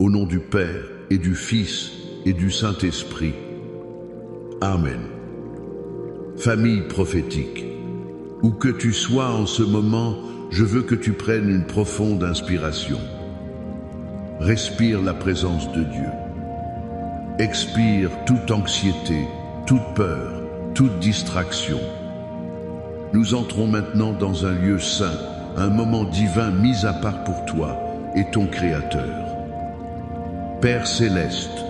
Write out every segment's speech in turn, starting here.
Au nom du Père et du Fils et du Saint-Esprit. Amen. Famille prophétique, où que tu sois en ce moment, je veux que tu prennes une profonde inspiration. Respire la présence de Dieu. Expire toute anxiété, toute peur, toute distraction. Nous entrons maintenant dans un lieu saint, un moment divin mis à part pour toi et ton Créateur. Père céleste,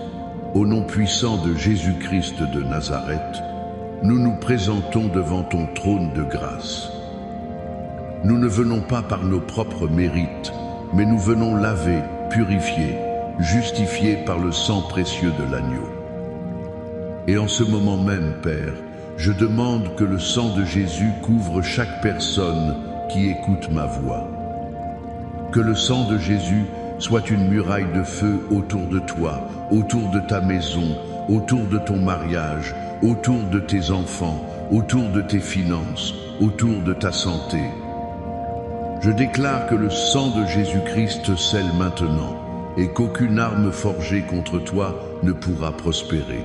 au nom puissant de Jésus-Christ de Nazareth, nous nous présentons devant ton trône de grâce. Nous ne venons pas par nos propres mérites, mais nous venons lavés, purifiés, justifiés par le sang précieux de l'agneau. Et en ce moment même, Père, je demande que le sang de Jésus couvre chaque personne qui écoute ma voix. Que le sang de Jésus soit une muraille de feu autour de toi, autour de ta maison, autour de ton mariage, autour de tes enfants, autour de tes finances, autour de ta santé. Je déclare que le sang de Jésus-Christ scelle maintenant et qu'aucune arme forgée contre toi ne pourra prospérer.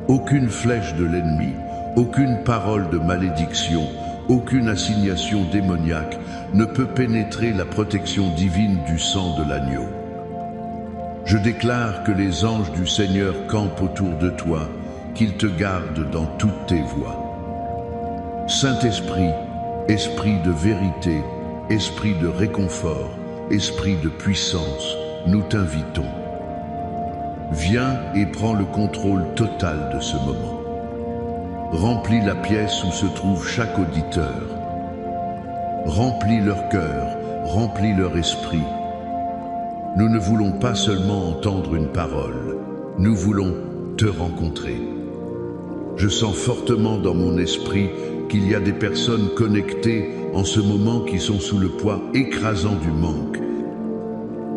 Aucune flèche de l'ennemi, aucune parole de malédiction, aucune assignation démoniaque ne peut pénétrer la protection divine du sang de l'agneau. Je déclare que les anges du Seigneur campent autour de toi, qu'ils te gardent dans toutes tes voies. Saint-Esprit, Esprit de vérité, Esprit de réconfort, Esprit de puissance, nous t'invitons. Viens et prends le contrôle total de ce moment. Remplis la pièce où se trouve chaque auditeur. Remplis leur cœur, remplis leur esprit. Nous ne voulons pas seulement entendre une parole, nous voulons te rencontrer. Je sens fortement dans mon esprit qu'il y a des personnes connectées en ce moment qui sont sous le poids écrasant du manque.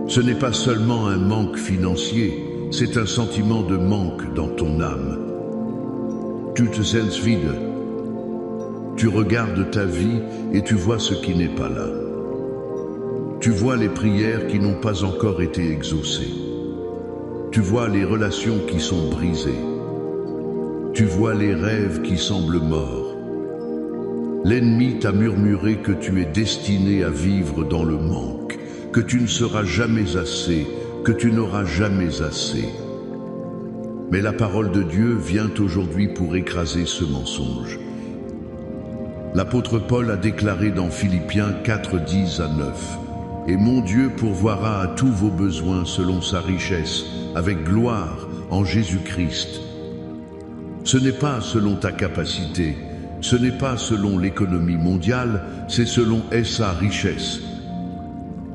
Ce n'est pas seulement un manque financier, c'est un sentiment de manque dans ton âme. Tu te sens vide. Tu regardes ta vie et tu vois ce qui n'est pas là. Tu vois les prières qui n'ont pas encore été exaucées. Tu vois les relations qui sont brisées. Tu vois les rêves qui semblent morts. L'ennemi t'a murmuré que tu es destiné à vivre dans le manque, que tu ne seras jamais assez, que tu n'auras jamais assez. Mais la parole de Dieu vient aujourd'hui pour écraser ce mensonge. L'apôtre Paul a déclaré dans Philippiens 4, 10 à 9 « Et mon Dieu pourvoira à tous vos besoins selon sa richesse, avec gloire en Jésus-Christ. » Ce n'est pas selon ta capacité, ce n'est pas selon l'économie mondiale, c'est selon sa richesse.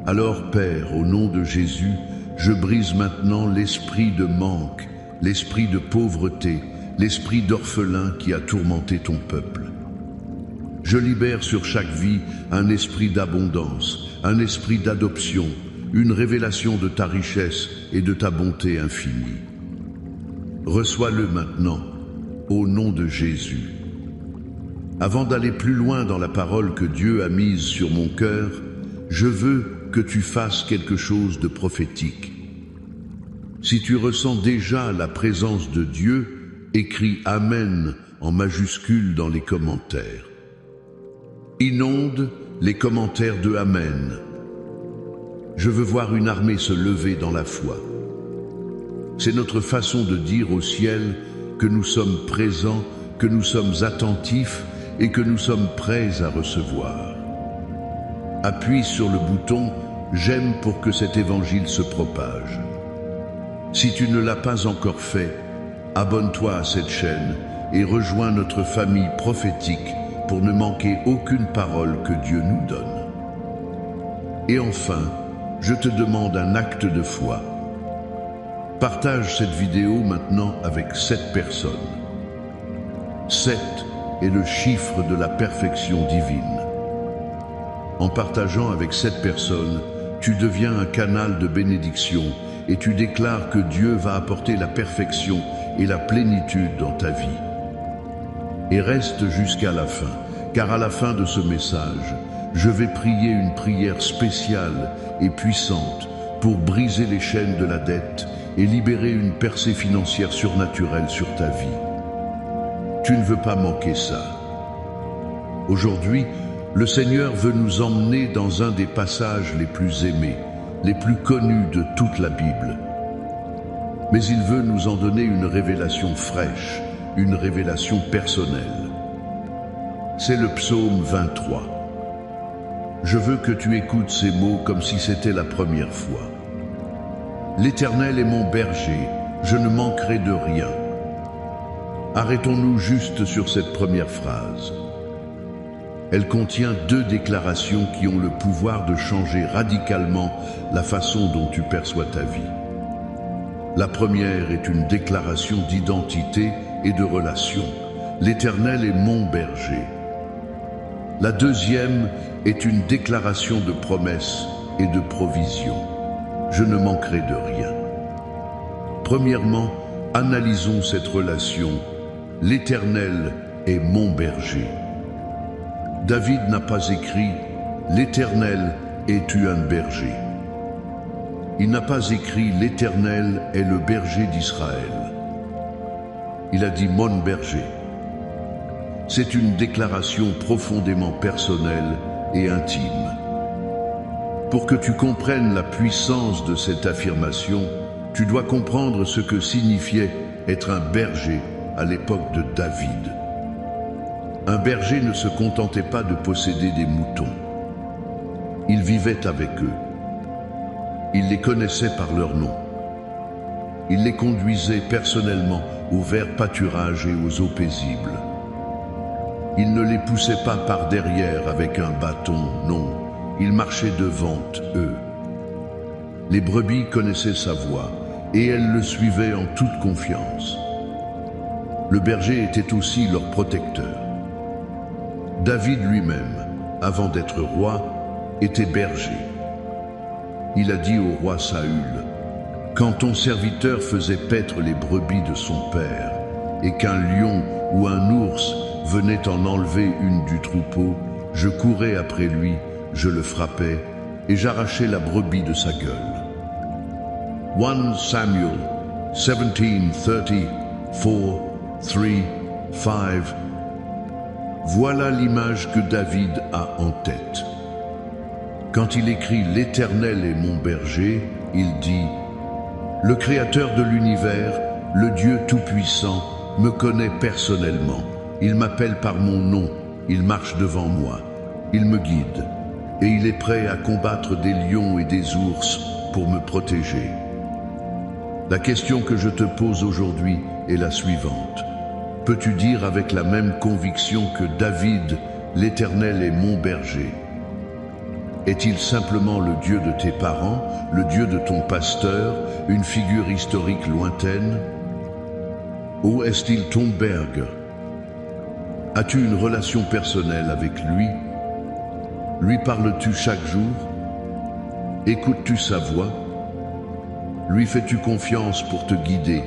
Alors, Père, au nom de Jésus, je brise maintenant l'esprit de manque, l'esprit de pauvreté, l'esprit d'orphelin qui a tourmenté ton peuple. Je libère sur chaque vie un esprit d'abondance, un esprit d'adoption, une révélation de ta richesse et de ta bonté infinie. Reçois-le maintenant, au nom de Jésus. Avant d'aller plus loin dans la parole que Dieu a mise sur mon cœur, je veux que tu fasses quelque chose de prophétique. Si tu ressens déjà la présence de Dieu, écris « Amen » en majuscule dans les commentaires. Inonde les commentaires de « Amen ». Je veux voir une armée se lever dans la foi. C'est notre façon de dire au ciel que nous sommes présents, que nous sommes attentifs et que nous sommes prêts à recevoir. Appuie sur le bouton « J'aime » pour que cet évangile se propage. Si tu ne l'as pas encore fait, abonne-toi à cette chaîne et rejoins notre famille prophétique pour ne manquer aucune parole que Dieu nous donne. Et enfin, je te demande un acte de foi. Partage cette vidéo maintenant avec 7 personnes. 7 est le chiffre de la perfection divine. En partageant avec 7 personnes, tu deviens un canal de bénédiction et tu déclares que Dieu va apporter la perfection et la plénitude dans ta vie. Et reste jusqu'à la fin, car à la fin de ce message, je vais prier une prière spéciale et puissante pour briser les chaînes de la dette et libérer une percée financière surnaturelle sur ta vie. Tu ne veux pas manquer ça. Aujourd'hui, le Seigneur veut nous emmener dans un des passages les plus aimés, les plus connus de toute la Bible. Mais il veut nous en donner une révélation fraîche, une révélation personnelle. C'est le psaume 23. Je veux que tu écoutes ces mots comme si c'était la première fois. L'Éternel est mon berger, je ne manquerai de rien. Arrêtons-nous juste sur cette première phrase. Elle contient deux déclarations qui ont le pouvoir de changer radicalement la façon dont tu perçois ta vie. La première est une déclaration d'identité et de relation. L'Éternel est mon berger. La deuxième est une déclaration de promesse et de provision. Je ne manquerai de rien. Premièrement, analysons cette relation. L'Éternel est mon berger. David n'a pas écrit « L'Éternel es-tu un berger ?» Il n'a pas écrit « L'Éternel est le berger d'Israël ». Il a dit « mon berger ». C'est une déclaration profondément personnelle et intime. Pour que tu comprennes la puissance de cette affirmation, tu dois comprendre ce que signifiait être un berger à l'époque de David. Un berger ne se contentait pas de posséder des moutons. Il vivait avec eux. Il les connaissait par leur nom. Il les conduisait personnellement aux verts pâturages et aux eaux paisibles. Il ne les poussait pas par derrière avec un bâton, non. Il marchait devant eux. Les brebis connaissaient sa voix et elles le suivaient en toute confiance. Le berger était aussi leur protecteur. David lui-même, avant d'être roi, était berger. Il a dit au roi Saül, « Quand ton serviteur faisait paître les brebis de son père, et qu'un lion ou un ours venait en enlever une du troupeau, je courais après lui, je le frappais, et j'arrachais la brebis de sa gueule. » 1 Samuel 17:30, 4, 3, 5. Voilà l'image que David a en tête. Quand il écrit « L'Éternel est mon berger », il dit « Le Créateur de l'univers, le Dieu Tout-Puissant, me connaît personnellement. Il m'appelle par mon nom, il marche devant moi, il me guide, et il est prêt à combattre des lions et des ours pour me protéger. » La question que je te pose aujourd'hui est la suivante. Peux-tu dire avec la même conviction que David, « L'Éternel est mon berger » ? Est-il simplement le Dieu de tes parents, le Dieu de ton pasteur, une figure historique lointaine? Ou est-il ton berger? As-tu une relation personnelle avec lui? Lui parles-tu chaque jour? Écoutes-tu sa voix? Lui fais-tu confiance pour te guider,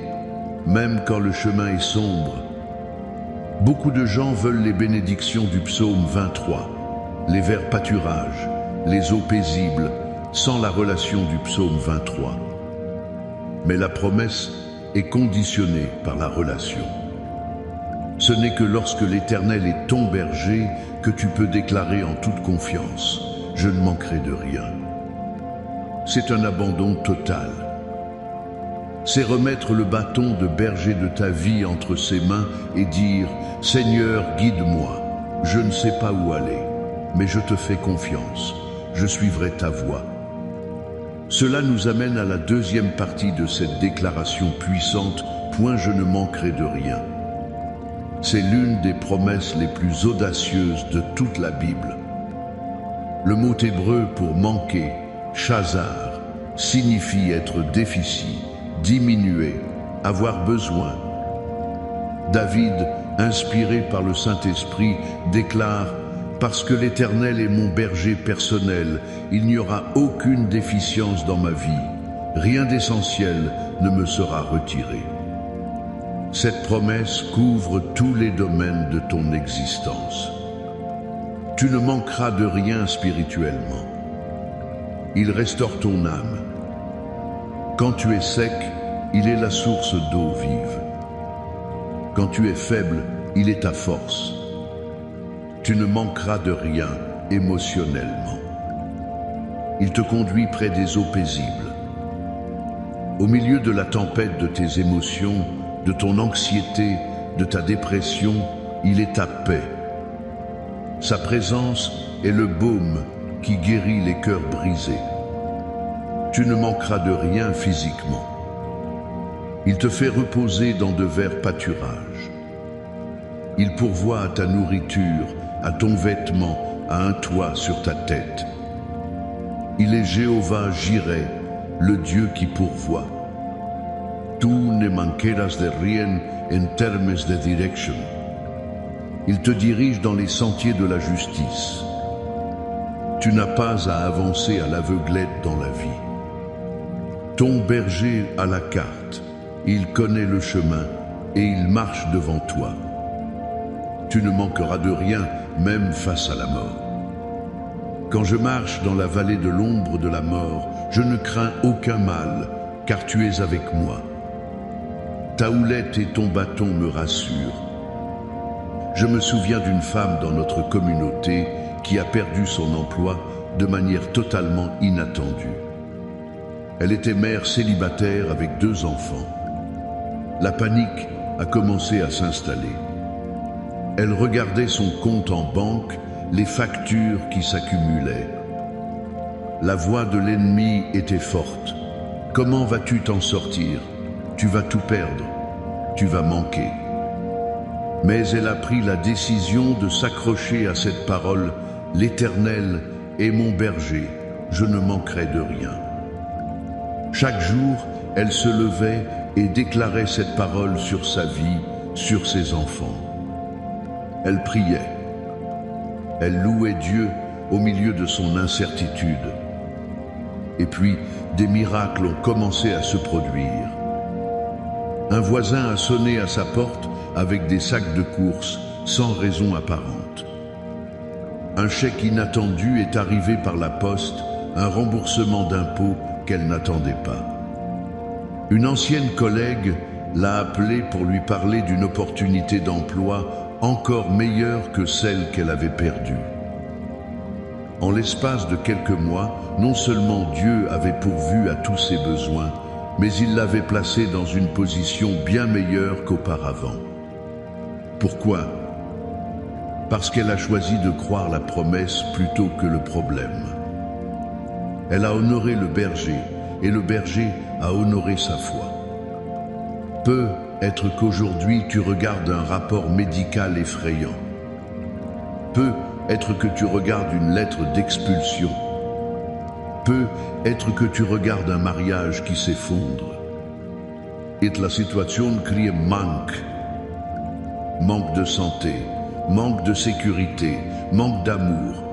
même quand le chemin est sombre? Beaucoup de gens veulent les bénédictions du psaume 23, les verts pâturages, les eaux paisibles, sans la relation du psaume 23. Mais la promesse est conditionnée par la relation. Ce n'est que lorsque l'Éternel est ton berger que tu peux déclarer en toute confiance « Je ne manquerai de rien ». C'est un abandon total. C'est remettre le bâton de berger de ta vie entre ses mains et dire « Seigneur, guide-moi, je ne sais pas où aller, mais je te fais confiance, je suivrai ta voie. » Cela nous amène à la deuxième partie de cette déclaration puissante « Point je ne manquerai de rien ». C'est l'une des promesses les plus audacieuses de toute la Bible. Le mot hébreu pour manquer, chazar, signifie être déficit, diminuer, avoir besoin. David, inspiré par le Saint-Esprit, déclare « Parce que l'Éternel est mon berger personnel, il n'y aura aucune déficience dans ma vie, rien d'essentiel ne me sera retiré. » Cette promesse couvre tous les domaines de ton existence. Tu ne manqueras de rien spirituellement. Il restaure ton âme, Quand tu es sec, il est la source d'eau vive. Quand tu es faible, il est ta force. Tu ne manqueras de rien émotionnellement. Il te conduit près des eaux paisibles. Au milieu de la tempête de tes émotions, de ton anxiété, de ta dépression, il est ta paix. Sa présence est le baume qui guérit les cœurs brisés. Tu ne manqueras de rien physiquement. Il te fait reposer dans de verts pâturages. Il pourvoit à ta nourriture, à ton vêtement, à un toit sur ta tête. Il est Jéhovah Jireh, le Dieu qui pourvoit. Tu ne manqueras de rien en termes de direction. Il te dirige dans les sentiers de la justice. Tu n'as pas à avancer à l'aveuglette dans la vie. Ton berger a la carte, il connaît le chemin et il marche devant toi. Tu ne manqueras de rien, même face à la mort. Quand je marche dans la vallée de l'ombre de la mort, je ne crains aucun mal, car tu es avec moi. Ta houlette et ton bâton me rassurent. Je me souviens d'une femme dans notre communauté qui a perdu son emploi de manière totalement inattendue. Elle était mère célibataire avec 2 enfants. La panique a commencé à s'installer. Elle regardait son compte en banque, les factures qui s'accumulaient. La voix de l'ennemi était forte. Comment vas-tu t'en sortir? Tu vas tout perdre. Tu vas manquer. Mais elle a pris la décision de s'accrocher à cette parole. L'Éternel est mon berger, je ne manquerai de rien. Chaque jour, elle se levait et déclarait cette parole sur sa vie, sur ses enfants. Elle priait. Elle louait Dieu au milieu de son incertitude. Et puis, des miracles ont commencé à se produire. Un voisin a sonné à sa porte avec des sacs de courses, sans raison apparente. Un chèque inattendu est arrivé par la poste, un remboursement d'impôts qu'elle n'attendait pas. Une ancienne collègue l'a appelée pour lui parler d'une opportunité d'emploi encore meilleure que celle qu'elle avait perdue. En l'espace de quelques mois, non seulement Dieu avait pourvu à tous ses besoins, mais il l'avait placée dans une position bien meilleure qu'auparavant. Pourquoi? Parce qu'elle a choisi de croire la promesse plutôt que le problème. Elle a honoré le berger, et le berger a honoré sa foi. Peut être qu'aujourd'hui tu regardes un rapport médical effrayant. Peut être que tu regardes une lettre d'expulsion. Peut être que tu regardes un mariage qui s'effondre. Et la situation crie manque de santé, manque de sécurité, manque d'amour.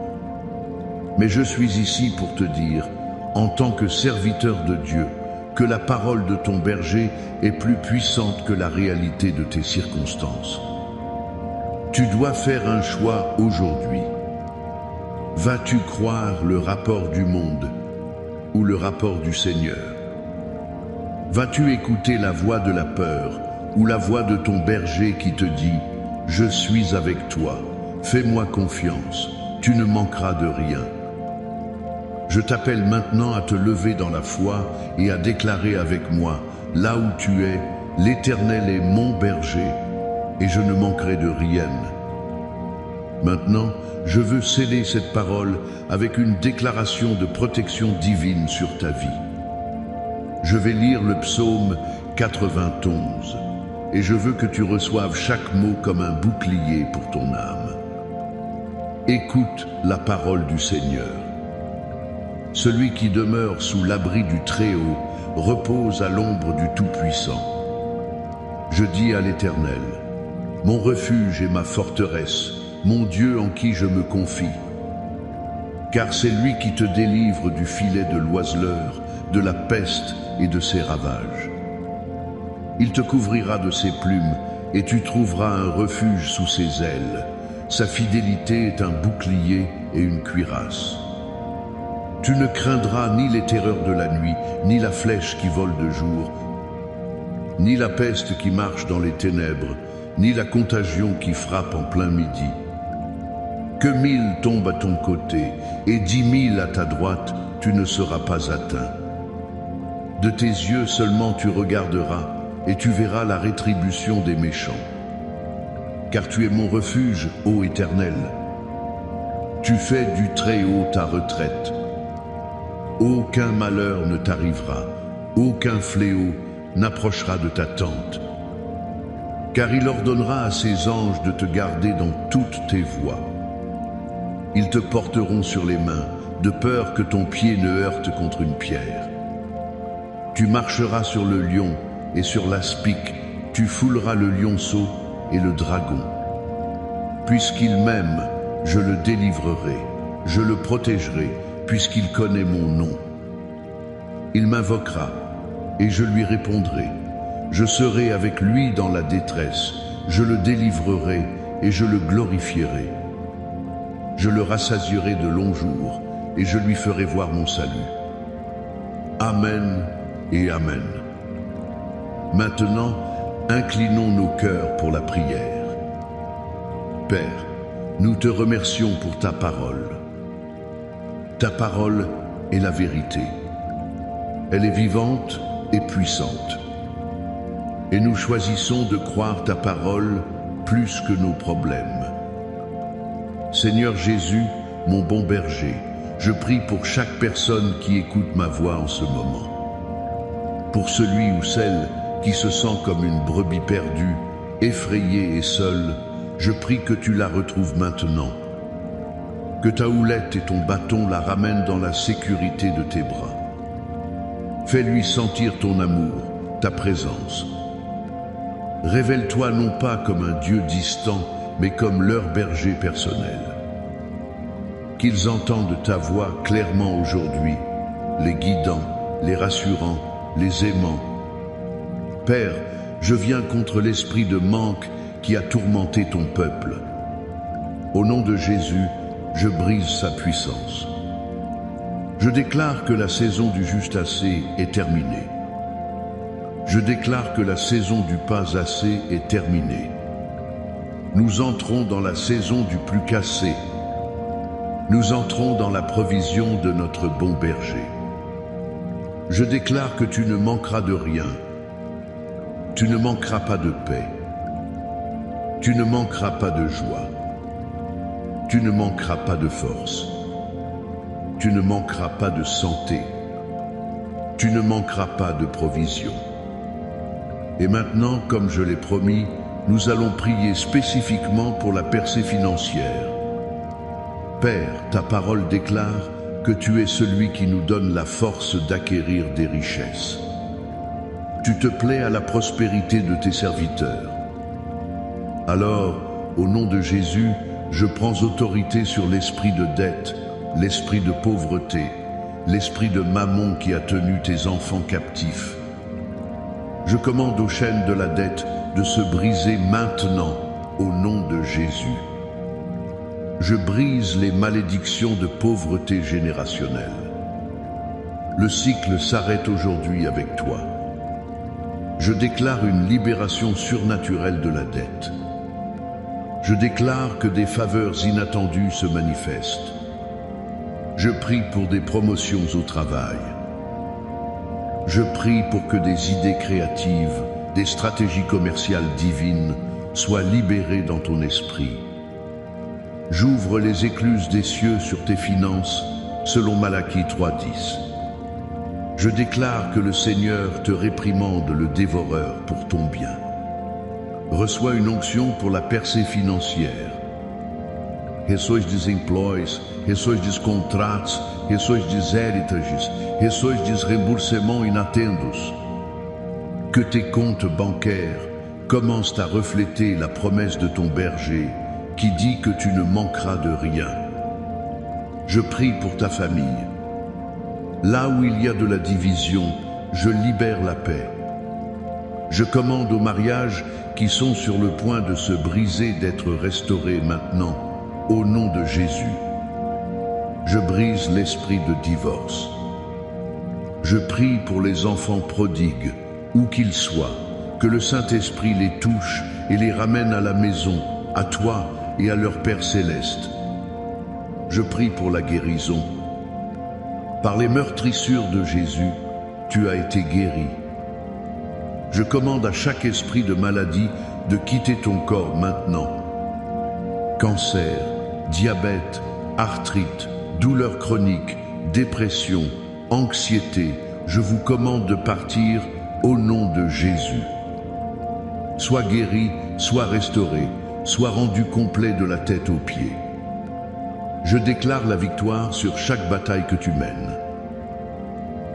Mais je suis ici pour te dire, en tant que serviteur de Dieu, que la parole de ton berger est plus puissante que la réalité de tes circonstances. Tu dois faire un choix aujourd'hui. Vas-tu croire le rapport du monde ou le rapport du Seigneur? Vas-tu écouter la voix de la peur ou la voix de ton berger qui te dit « Je suis avec toi, fais-moi confiance, tu ne manqueras de rien ». Je t'appelle maintenant à te lever dans la foi et à déclarer avec moi, là où tu es, l'Éternel est mon berger et je ne manquerai de rien. Maintenant, je veux sceller cette parole avec une déclaration de protection divine sur ta vie. Je vais lire le psaume 91 et je veux que tu reçoives chaque mot comme un bouclier pour ton âme. Écoute la parole du Seigneur. Celui qui demeure sous l'abri du Très-Haut repose à l'ombre du Tout-Puissant. Je dis à l'Éternel, mon refuge et ma forteresse, mon Dieu en qui je me confie. Car c'est lui qui te délivre du filet de l'oiseleur, de la peste et de ses ravages. Il te couvrira de ses plumes et tu trouveras un refuge sous ses ailes. Sa fidélité est un bouclier et une cuirasse. Tu ne craindras ni les terreurs de la nuit, ni la flèche qui vole de jour, ni la peste qui marche dans les ténèbres, ni la contagion qui frappe en plein midi. Que 1000 tombent à ton côté et 10 000 à ta droite, tu ne seras pas atteint. De tes yeux seulement tu regarderas et tu verras la rétribution des méchants. Car tu es mon refuge, ô Éternel. Tu fais du Très-Haut ta retraite. Aucun malheur ne t'arrivera, aucun fléau n'approchera de ta tente. Car il ordonnera à ses anges de te garder dans toutes tes voies. Ils te porteront sur les mains, de peur que ton pied ne heurte contre une pierre. Tu marcheras sur le lion et sur l'aspic, tu fouleras le lionceau et le dragon. Puisqu'il m'aime, je le délivrerai, je le protégerai, puisqu'il connaît mon nom. Il m'invoquera, et je lui répondrai. Je serai avec lui dans la détresse, je le délivrerai et je le glorifierai. Je le rassasierai de longs jours, et je lui ferai voir mon salut. Amen et Amen. Maintenant, inclinons nos cœurs pour la prière. Père, nous te remercions pour ta parole. Ta parole est la vérité. Elle est vivante et puissante. Et nous choisissons de croire ta parole plus que nos problèmes. Seigneur Jésus, mon bon berger, je prie pour chaque personne qui écoute ma voix en ce moment. Pour celui ou celle qui se sent comme une brebis perdue, effrayée et seule, je prie que tu la retrouves maintenant. Que ta houlette et ton bâton la ramènent dans la sécurité de tes bras. Fais-lui sentir ton amour, ta présence. Révèle-toi non pas comme un Dieu distant, mais comme leur berger personnel. Qu'ils entendent ta voix clairement aujourd'hui, les guidant, les rassurant, les aimant. Père, je viens contre l'esprit de manque qui a tourmenté ton peuple. Au nom de Jésus, je brise sa puissance. Je déclare que la saison du juste assez est terminée. Je déclare que la saison du pas assez est terminée. Nous entrons dans la saison du plus qu'assez. Nous entrons dans la provision de notre bon berger. Je déclare que tu ne manqueras de rien. Tu ne manqueras pas de paix. Tu ne manqueras pas de joie. Tu ne manqueras pas de force. Tu ne manqueras pas de santé. Tu ne manqueras pas de provision. Et maintenant, comme je l'ai promis, nous allons prier spécifiquement pour la percée financière. Père, ta parole déclare que tu es celui qui nous donne la force d'acquérir des richesses. Tu te plais à la prospérité de tes serviteurs. Alors, au nom de Jésus, je prends autorité sur l'esprit de dette, l'esprit de pauvreté, l'esprit de mammon qui a tenu tes enfants captifs. Je commande aux chaînes de la dette de se briser maintenant au nom de Jésus. Je brise les malédictions de pauvreté générationnelle. Le cycle s'arrête aujourd'hui avec toi. Je déclare une libération surnaturelle de la dette. Je déclare que des faveurs inattendues se manifestent. Je prie pour des promotions au travail. Je prie pour que des idées créatives, des stratégies commerciales divines soient libérées dans ton esprit. J'ouvre les écluses des cieux sur tes finances, selon Malachie 3:10. Je déclare que le Seigneur te réprimande le dévoreur pour ton bien. Reçois une onction pour la percée financière. Reçois des emplois, reçois des contrats, reçois des héritages, reçois des remboursements inattendos. Que tes comptes bancaires commencent à refléter la promesse de ton berger qui dit que tu ne manqueras de rien. Je prie pour ta famille. Là où il y a de la division, je libère la paix. Je commande aux mariages qui sont sur le point de se briser d'être restaurés maintenant, au nom de Jésus. Je brise l'esprit de divorce. Je prie pour les enfants prodigues, où qu'ils soient, que le Saint-Esprit les touche et les ramène à la maison, à toi et à leur Père céleste. Je prie pour la guérison. Par les meurtrissures de Jésus, tu as été guéri. Je commande à chaque esprit de maladie de quitter ton corps maintenant. Cancer, diabète, arthrite, douleurs chroniques, dépression, anxiété, je vous commande de partir au nom de Jésus. Sois guéri, sois restauré, sois rendu complet de la tête aux pieds. Je déclare la victoire sur chaque bataille que tu mènes.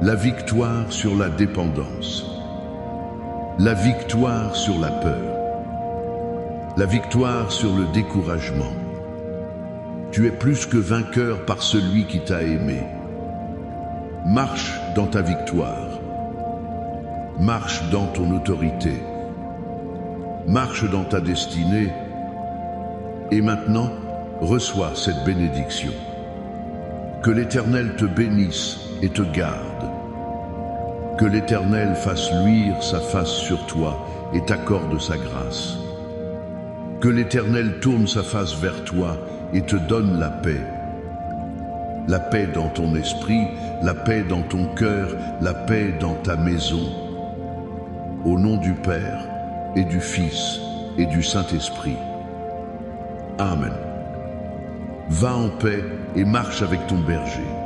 La victoire sur la dépendance. La victoire sur la peur. La victoire sur le découragement. Tu es plus que vainqueur par celui qui t'a aimé. Marche dans ta victoire. Marche dans ton autorité. Marche dans ta destinée. Et maintenant, reçois cette bénédiction. Que l'Éternel te bénisse et te garde. Que l'Éternel fasse luire sa face sur toi et t'accorde sa grâce. Que l'Éternel tourne sa face vers toi et te donne la paix. La paix dans ton esprit, la paix dans ton cœur, la paix dans ta maison. Au nom du Père et du Fils et du Saint-Esprit. Amen. Va en paix et marche avec ton berger.